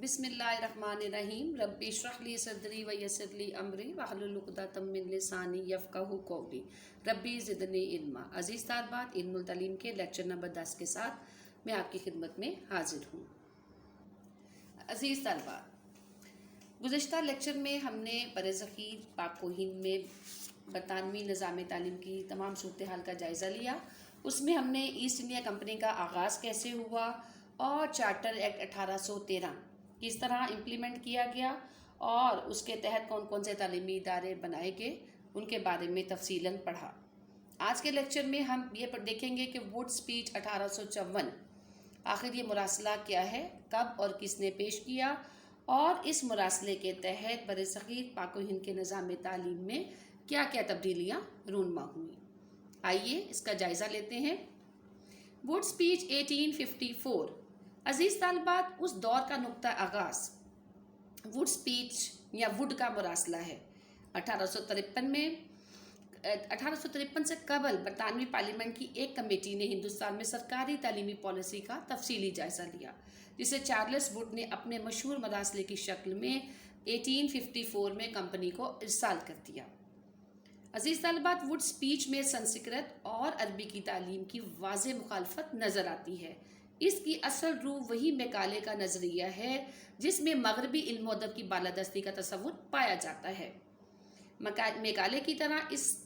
बिस्मिल्लाहिर्रहमानिर्रहीम रब्बि इश्रह ली सदरी व यस्सिर ली अमरी वहलुल उक़दतम मिन लिसानी यफ़क़हू क़ौली रब्बी ज़िदनी इल्मा। अज़ीज़ तालिबात, इल्मुल तलीम के लेक्चर नंबर 10 के साथ मैं आपकी खिदमत में हाजिर हूँ। अज़ीज़ तालिबात, गुज़िश्ता लेक्चर में हमने बरज़ख़ीर पाक व हिंद में बरतानवी निज़ाम तालीम की तमाम सूरत हाल का जायज़ा लिया। उसमें हमने ईस्ट इंडिया कंपनी का आगाज़ कैसे हुआ और चार्टर एक्ट 1813 किस तरह इम्प्लीमेंट किया गया और उसके तहत कौन कौन से तालीमी इदारे बनाए गए, उनके बारे में तफसीलन पढ़ा। आज के लेक्चर में हम ये देखेंगे कि वुड स्पीच 1854 आखिर ये मुरासला क्या है, कब और किसने पेश किया और इस मुरासले के तहत बरसग़ीर पाक व हिंद के निज़ाम तालीम में क्या क्या तब्दीलियाँ रूनमा हुई। आइए इसका जायज़ा लेते हैं। Would speech 1854। अज़ीज़ तालिबात, उस दौर का नुक्ता आगाज़ वुड स्पीच या वुड का मुरासला है। 1853 से कबल बरतानवी पार्लियामेंट की एक कमेटी ने हिंदुस्तान में सरकारी तालीमी पॉलिसी का तफसीली जायज़ा लिया, जिसे चार्ल्स वुड ने अपने मशहूर मुरासले की शक्ल में 1854 में कंपनी को इरसाल कर दिया। अज़ीज़ तालिबात, वुड स्पीच में संस्कृत और अरबी की तालीम की वाज़ेह मुखालफत नज़र आती है। इसकी असल रूह वही मैकाले का नज़रिया है जिसमें मगरबी इल्म व अदब की बालादस्ती का तसव्वुर पाया जाता है। मैकाले की तरह इस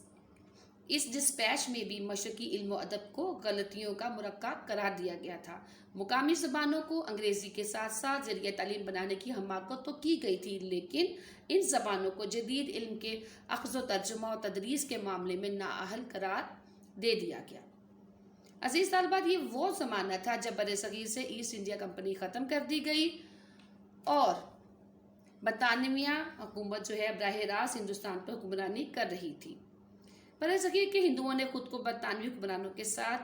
डिस्पैच में भी मशरक़ी इल्म व अदब को गलतियों का मुरक्कब करार दिया गया था। मुकामी ज़बानों को अंग्रेज़ी के साथ साथ ज़रिया तालीम बनाने की हमाकत तो की गई थी, लेकिन इन ज़बानों को जदीद इल्म के अख़्ज़ व तर्जुमा और तदरीस के मामले में नाअहल करार दे दिया गया। अज़ीज़ तालिबात, ये वो ज़माना था जब बरसग़ीर से ईस्ट इंडिया कंपनी ख़त्म कर दी गई और बरतानविया हुकूमत जो है बराह रास्त हिंदुस्तान पर हुक्मरानी कर रही थी। बरसग़ीर के हिंदुओं ने खुद को बरतानवी हुक्मरानों के साथ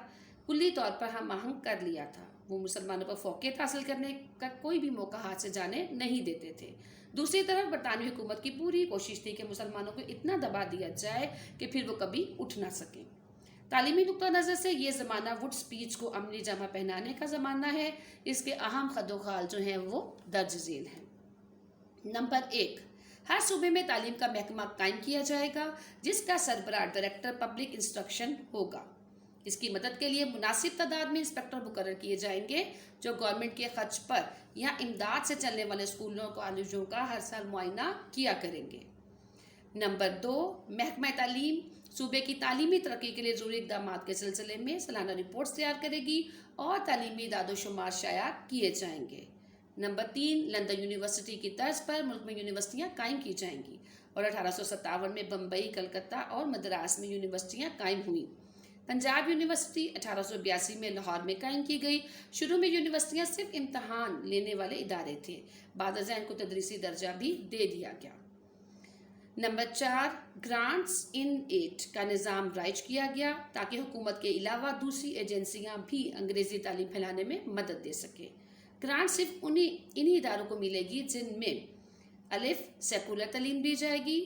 कुल्ली तौर पर हम आहंग कर लिया था। वो मुसलमानों पर फ़ौक़ियत हासिल करने का कोई भी मौका हाथ से जाने नहीं देते थे। दूसरी तरफ बरतानवी हुकूमत की पूरी कोशिश थी कि मुसलमानों को इतना दबा दिया जाए कि फिर वो कभी उठ ना सकें। तालीमी नुक्ता नज़र से ये ज़माना वुड स्पीच को अमली जामा पहनाने का ज़माना है। इसके अहम खदोखाल जो हैं वो दर्ज झेल हैं। नंबर 1, हर सूबे में तालीम का महकमा कायम किया जाएगा जिसका सरबराह डायरेक्टर पब्लिक इंस्ट्रक्शन होगा। इसकी मदद के लिए मुनासिब तादाद में इंस्पेक्टर मुकर्रर किए जाएंगे जो गवर्नमेंट के खर्च पर या इमदाद से चलने वाले स्कूलों कॉलेजों का हर साल मुआयना किया करेंगे। नंबर 2, महकमा तालीम सूबे की तालीमी तरक्की के लिए ज़रूरी इक़दाम के सिलसिले में सालाना रिपोर्ट्स तैयार करेगी और तालीमी दादोशुमार शाया किए जाएंगे। नंबर 3, लंदन यूनिवर्सिटी की तर्ज पर मुल्क में यूनिवर्सिटियाँ कायम की जाएंगी और 1857 में बम्बई, कलकत्ता और मद्रास में यूनिवर्सिटियाँ कायम हुई। पंजाब यूनिवर्सिटी 1882 में लाहौर में कायम की गई। शुरू में यूनिवर्सिटियाँ सिर्फ इम्तहान लेने वाले इदारे थे, बाद इनको तदरीसी दर्जा भी दे दिया गया। नंबर 4, ग्रांट्स इन एड का निज़ाम राइज किया गया ताकि हुकूमत के अलावा दूसरी एजेंसियां भी अंग्रेज़ी तालीम फैलाने में मदद दे सकें। ग्रांट सिर्फ इन्हीं इदारों को मिलेगी जिनमें अलिफ सेकुलर तालीम दी जाएगी,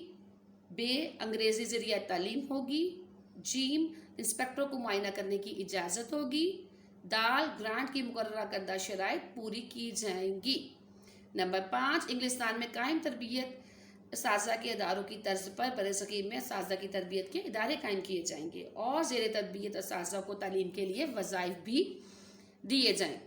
बे अंग्रेज़ी ज़रिया तालीम होगी, जीम इंस्पेक्टरों को मुआयना करने की इजाज़त होगी, दाल ग्रांट की मुकर्ररा करदा शराइत पूरी की जाएंगी। नंबर 5, इंग्लिस्तान में कायम तरबियत साज़ा के इदारों की तर्ज पर बरसग़ीर में साज़ा की तरबियत के इदारे कायम किए जाएंगे और ज़ेर तरबियत साज़ा को तालीम के लिए वज़ाइफ भी दिए जाएं।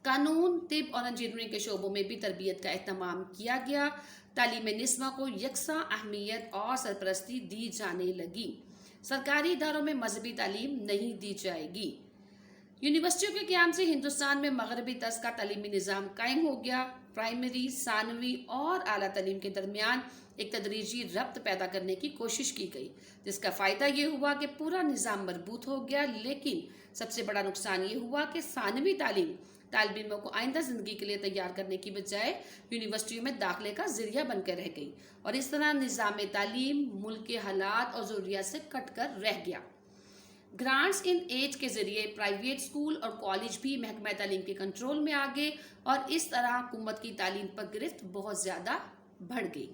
कानून, तिब और इंजीनियरिंग के शोबों में भी तरबियत का एहतमाम किया गया। तालीम निस्वा को यकसा अहमियत और सरपरस्ती दी जाने लगी। सरकारी इदारों में मजहबी तालीम नहीं दी जाएगी। यूनिवर्सिटियों के क़याम से हिंदुस्तान में मगरबी तर्ज का तालीमी निज़ाम कायम हो गया। प्राइमरी, सानवी और आला तालीम के दरमियान एक तदरीजी रब्त पैदा करने की कोशिश की गई, जिसका फ़ायदा ये हुआ कि पूरा निज़ाम मजबूत हो गया, लेकिन सबसे बड़ा नुकसान ये हुआ कि सानवी तालीम तालिब इल्मों को आइंदा ज़िंदगी के लिए तैयार करने की बजाय यूनिवर्सिटियों में दाखिले का ज़रिया बनकर रह गई और इस तरह निज़ाम तालीम मुल्क के हालात और ज़रूरियात से कट कर रह गया। ग्रांट्स इन एज के ज़रिए प्राइवेट स्कूल और कॉलेज भी महकमा तालीम के कंट्रोल में आ गए और इस तरह हुकूमत की तालीम पर गिरफ्त बहुत ज़्यादा बढ़ गई।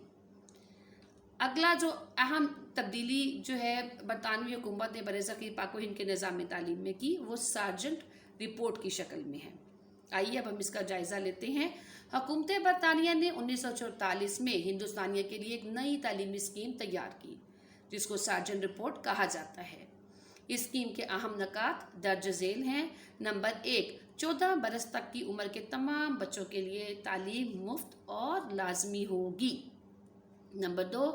अगला जो अहम तब्दीली जो है बरतानवी हुकूमत ने बरसग़ीर पाक व हिंद के निज़ाम तालीम में की, वो सार्जेंट रिपोर्ट की शक्ल में है। आइए अब हम इसका जायजा लेते हैं। हुकूमत बरतानिया ने 1944 में हिंदुस्तानियों के लिए एक नई तालीमी स्कीम तैयार की, जिसको सार्जन रिपोर्ट कहा जाता है। इस स्कीम के अहम नकात दर्ज झेल हैं। नंबर 1, 14 बरस तक की उम्र के तमाम बच्चों के लिए तालीम मुफ्त और लाजमी होगी। नंबर 2,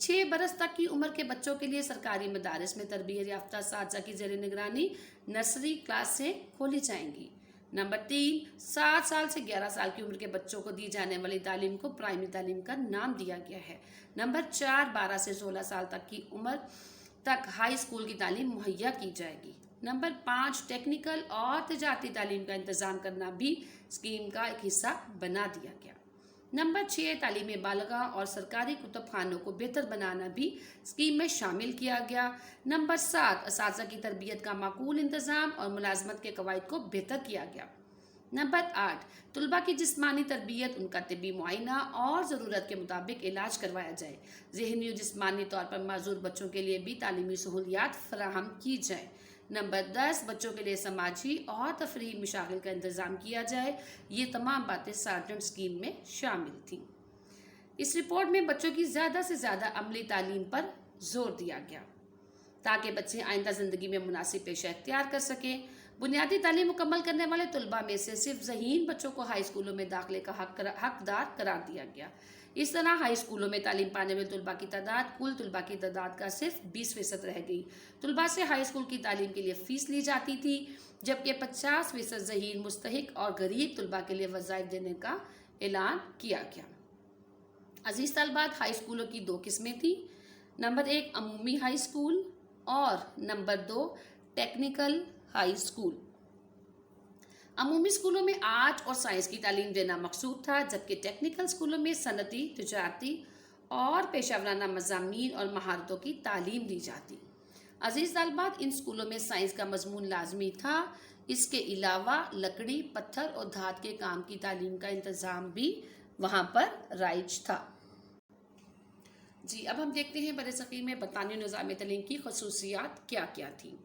6 बरस तक की उम्र के बच्चों के लिए सरकारी मदारिस में तरबियत याफ्ता असातिज़ा की ज़ेर निगरानी नर्सरी क्लास से खोली जाएंगी। नंबर 3, 7 साल से 11 साल की उम्र के बच्चों को दी जाने वाली तालीम को प्राइमरी तालीम का नाम दिया गया है। नंबर 4, 12 से 16 साल तक की उम्र तक हाई स्कूल की तालीम मुहैया की जाएगी। नंबर 5, टेक्निकल और तजारती तालीम का इंतज़ाम करना भी स्कीम का एक हिस्सा बना दिया गया। नंबर 6, तालीम बालगा और सरकारी कुतुब खानों को बेहतर बनाना भी स्कीम में शामिल किया गया। नंबर 7, असातिज़ा की तरबियत का माकूल इंतज़ाम और मुलाजमत के कवायद को बेहतर किया गया। नंबर 8, तुलबा की जिस्मानी तरबियत, उनका तिब्बी मुआयना और ज़रूरत के मुताबिक इलाज करवाया जाए। ज़हनी और जिस्मानी तौर पर माजूर बच्चों के लिए भी तालीमी सहूलियात फराहम की जाए। नंबर 10, बच्चों के लिए समाजी और तफरीही मशागिल का इंतज़ाम किया जाए। ये तमाम बातें सार्जेंट स्कीम में शामिल थीं। इस रिपोर्ट में बच्चों की ज़्यादा से ज़्यादा अमली तालीम पर जोर दिया गया ताकि बच्चे आइंदा ज़िंदगी में मुनासिब पेशा इख्तियार कर सकें। बुनियादी तालीम मुकम्मल करने वाले तलबा में से सिर्फ ज़हीन बच्चों को हाई स्कूलों में दाखिले का हकदार करार दिया गया। इस तरह हाई स्कूलों में तालीम पाने वाले तलबा की तादाद कुल तलबा की तादाद का सिर्फ 20% रह गई। तलबा से हाई स्कूल की तालीम के लिए फ़ीस ली जाती थी, जबकि 50% ज़हीन, मुस्तहिक और गरीब तलबा के लिए वज़ाइफ देने का ऐलान किया गया। अजीज़ तलबात, हाई स्कूलों की 2 किस्में थी। नंबर 1, अमूमी हाई स्कूल और नंबर 2, टेक्निकल हाई स्कूल। अमूमी स्कूलों में आर्ट और साइंस की तालीम देना मकसूद था, जबकि टेक्निकल स्कूलों में सनती, तिजारती और पेशावराना मज़ामीन और महारतों की तालीम दी जाती। अजीज़ तलबात, इन स्कूलों में साइंस का मजमून लाजमी था। इसके अलावा लकड़ी, पत्थर और धात के काम की तालीम का इंतज़ाम भी वहाँ पर राइज था। जी, अब हम देखते हैं बरसग़ीर में बरतानी निज़ाम तालीम की खसूसियात क्या क्या थी।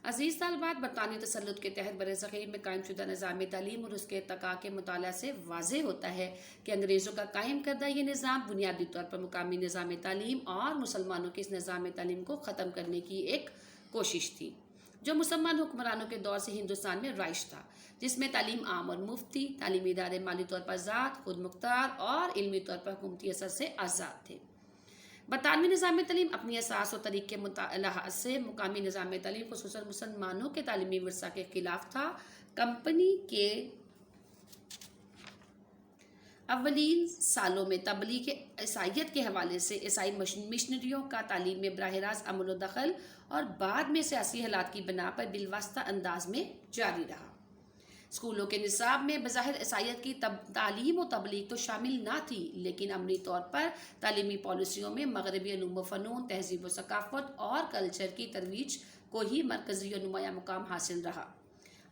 अजीज़ तलबात, बरतानी तसल्लुत के तहत बरसग़ीर में कायम शुदा निज़ाम तालीम और उसके इर्तिक़ा के मुताला से वाज़ेह होता है कि अंग्रेज़ों का कायम करदा ये निज़ाम बुनियादी तौर पर मुकामी निज़ाम तालीम और मुसलमानों के इस निज़ाम तालीम को ख़त्म करने की एक कोशिश थी, जो मुसलमान हुक्मरानों के दौर से हिंदुस्तान में राइज था, जिसमें तालीम आम और मुफ्त थी। तालीमी इदारे माली तौर पर आज़ाद, खुद मुख्तार और इल्मी तौर पर हुकूमती असर से आज़ाद थे। बरतानवी निज़ाम तालीम अपनी असास और तरीक़े के लिहाज से मुकामी निज़ाम तालीम ख़ुसूसन मुसलमानों के तालीमी विरसा के ख़िलाफ़ था। कंपनी के अव्वलीन सालों में तबलीग ईसाइयत के हवाले से ईसाई मिशनरियों का तालीम में बराह रास्त अमल दखल और बाद में सियासी हालात की बिना पर बिलवास्ता अंदाज में जारी रहा। स्कूलों के निसाब में बज़ाहिर ईसाइयत की तालीम और तबलीग तो शामिल ना थी, लेकिन अमली तौर पर तालीमी पॉलिसियों में मगरबी उलूम व फ़नून, तहज़ीब व सकाफ़त और कल्चर की तरवीज को ही मरकज़ी और नुमाया मुकाम हासिल रहा।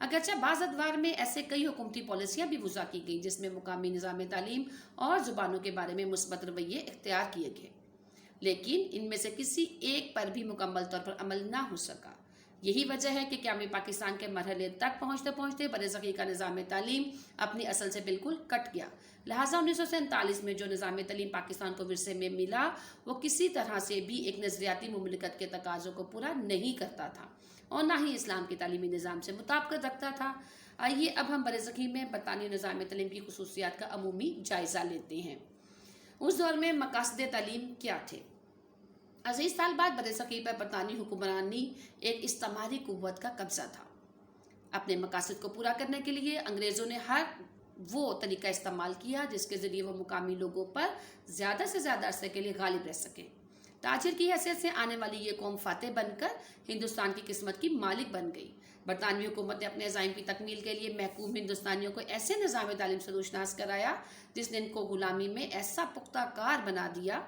अगरचे बाज़ अदवार में ऐसे कई हुकूमती पॉलिसियाँ भी वज़ा की गई जिसमें मुकामी निज़ाम तालीम और ज़ुबानों के बारे में मुस्बत रवैये इख्तियार किए गए, लेकिन इनमें से किसी एक पर भी मुकम्मल तौर पर अमल ना हो सका। यही वजह है कि क़यामी पाकिस्तान के मरहले तक पहुँचते पहुँचते बरसग़ीर का निज़ाम तालीम अपनी असल से बिल्कुल कट गया। लिहाजा 1947 में जो निज़ाम तालीम पाकिस्तान को विरसे में मिला, वो किसी तरह से भी एक नज़रियाती मुमलिकत के तकाज़ों को पूरा नहीं करता था और ना ही इस्लाम की तालीमी निज़ाम से मुताबिकत रखता था। आइए अब हम बरसग़ीर में बरतानी निज़ाम तालीम की खसूसियात का अमूमी जायज़ा लेते हैं। उस दौर में मकासद तालीम क्या थे? अजीज़ तलबात, बरसग़ीर पर बरतानी हुक्मरानी एक इस्तिमारी कुव्वत का कब्ज़ा था। अपने मकासद को पूरा करने के लिए अंग्रेज़ों ने हर वो तरीका इस्तेमाल किया जिसके ज़रिए वो मुकामी लोगों पर ज़्यादा से ज़्यादा अरसे के लिए गालिब रह सकें। ताजिर की हैसियत से आने वाली ये कौम फ़ातेह बनकर हिंदुस्तान की किस्मत की मालिक बन गई। बरतानवी हुकूमत ने अपने अज़ाइम की तकमील के लिए महकूम हिंदुस्तानियों को ऐसे निज़ाम तालीम से रोशनास कराया जिसने इनको ग़ुलामी में ऐसा पुख्ता कार बना दिया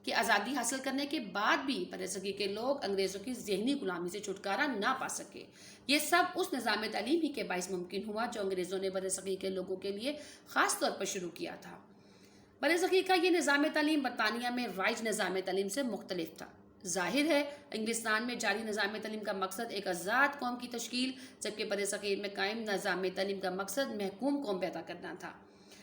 कि आज़ादी हासिल करने के बाद भी बरसग़ीर के लोग अंग्रेज़ों की ज़हनी ग़ुलामी से छुटकारा ना पा सके। ये सब उस निज़ाम तालीम ही के बाइस मुमकिन हुआ जो अंग्रेज़ों ने बरसग़ीर के लोगों के लिए ख़ास तौर पर शुरू किया था। बरसग़ीर का ये निज़ाम तालीम बरतानिया में राइज निज़ाम तालीम से मुख्तलिफ था। ظاہر ہے انگلستان میں جاری نظام تعلیم کا مقصد ایک آزاد قوم کی تشکیل، جبکہ بر صغیر میں قائم نظام تعلیم کا مقصد محکوم قوم پیدا کرنا تھا،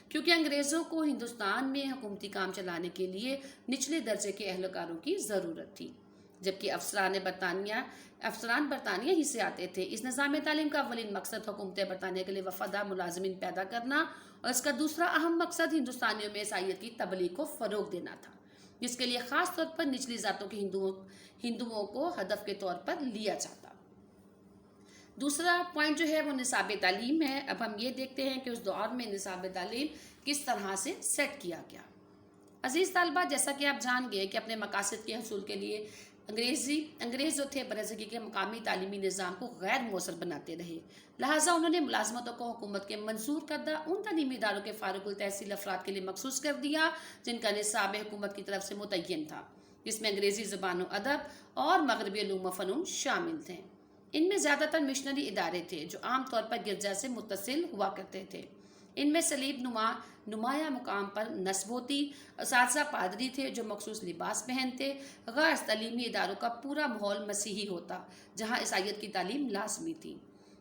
کیونکہ انگریزوں کو ہندوستان میں حکومتی کام چلانے کے لیے نچلے درجے کے اہلکاروں کی ضرورت تھی، جبکہ افسران برطانیہ ہی سے آتے تھے۔ اس نظام تعلیم کا اولین مقصد حکومت برطانیہ کے لیے وفادار ملازمین پیدا کرنا اور اس کا دوسرا اہم مقصد ہندوستانیوں میں عیسائیت کی تبلیغ کو فروغ دینا تھا، جس کے لیے خاص طور پر نچلی ذاتوں کے ہندوؤں کو ہدف کے طور پر لیا جاتا۔ دوسرا پوائنٹ جو ہے وہ نصاب تعلیم ہے۔ اب ہم یہ دیکھتے ہیں کہ اس دور میں نصاب تعلیم کس طرح سے سیٹ کیا گیا۔ عزیز طالبہ، جیسا کہ آپ جان گئے کہ اپنے مقاصد کے حصول کے لیے انگریز جو تھے برصغیر کے مقامی تعلیمی نظام کو غیر مؤثر بناتے رہے، لہٰذا انہوں نے ملازمتوں کو حکومت کے منظور کردہ ان تعلیمی اداروں کے فارغ التحصیل افراد کے لیے مخصوص کر دیا جن کا نصاب حکومت کی طرف سے متعین تھا، جس میں انگریزی زبان و ادب اور مغربی علوم و فنون شامل تھے۔ ان میں زیادہ تر مشنری ادارے تھے جو عام طور پر گرجا سے متصل ہوا کرتے تھے۔ ان میں صلیب نمایاں مقام پر نصب ہوتی، اساتذہ پادری تھے جو مخصوص لباس پہنتے، غیر تعلیمی اداروں کا پورا ماحول مسیحی ہوتا جہاں عیسائیت کی تعلیم لازمی تھی۔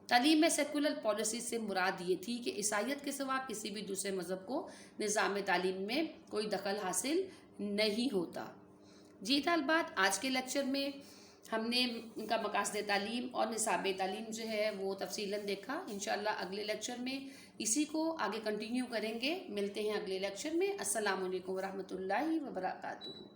تعلیم میں سیکولر پالیسی سے مراد یہ تھی کہ عیسائیت کے سوا کسی بھی دوسرے مذہب کو نظام تعلیم میں کوئی دخل حاصل نہیں ہوتا۔ جی طالبات، آج کے لیکچر میں ہم نے ان کا مقاصد تعلیم اور نصاب تعلیم جو ہے وہ تفصیلاً دیکھا۔ انشاءاللہ اگلے لیکچر میں اسی کو آگے کنٹینیو کریں گے۔ ملتے ہیں اگلے لیکچر میں۔ السلام علیکم ورحمۃ اللہ وبرکاتہ۔